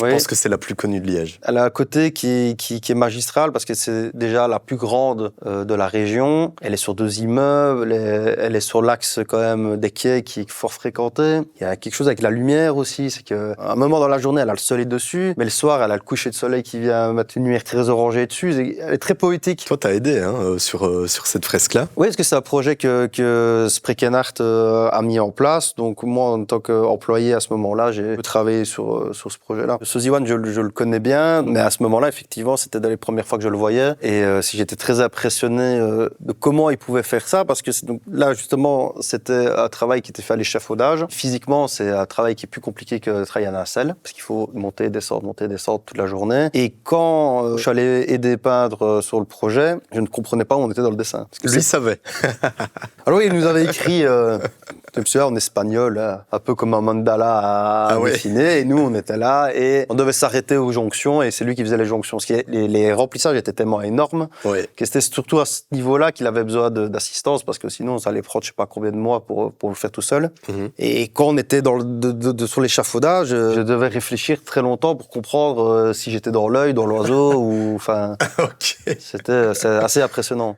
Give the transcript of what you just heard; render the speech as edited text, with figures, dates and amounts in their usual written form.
Je pense que c'est la plus connue de Liège. Elle a un côté qui est magistral parce que c'est déjà la plus grande de la région. Elle est sur 2 immeubles, elle est sur l'axe quand même des quais qui est fort fréquenté. Il y a quelque chose avec la lumière aussi, c'est qu'à un moment dans la journée, elle a le soleil dessus, mais le soir, elle a le coucher de soleil qui vient mettre une lumière très orangée dessus. Elle est très poétique. Toi, t'as aidé sur cette fresque-là. Oui, parce que c'est un projet que Sprekenart a mis en place. Donc moi, en tant qu'employé à ce moment-là, j'ai travaillé sur ce projet-là. Soziwan, je le connais bien, mais à ce moment-là, effectivement, c'était dans les premières fois que je le voyais. Et si j'étais très impressionné de comment il pouvait faire ça, parce que donc, là, justement, c'était un travail qui était fait à l'échafaudage. Physiquement, c'est un travail qui est plus compliqué que le travail à nacelle, parce qu'il faut monter, descendre toute la journée. Et quand je suis allé aider peindre sur le projet, je ne comprenais pas où on était dans le dessin. Lui savait. Alors il nous avait écrit en espagnol, un peu comme un mandala à dessiner, et nous on était là et on devait s'arrêter aux jonctions et c'est lui qui faisait les jonctions. Les remplissages étaient tellement énormes que c'était surtout à ce niveau-là qu'il avait besoin d'assistance parce que sinon ça allait prendre je sais pas combien de mois pour le faire tout seul. Et quand on était sur l'échafaudage, je devais réfléchir très longtemps pour comprendre si j'étais dans l'œil, dans l'oiseau ou enfin. C'est assez impressionnant.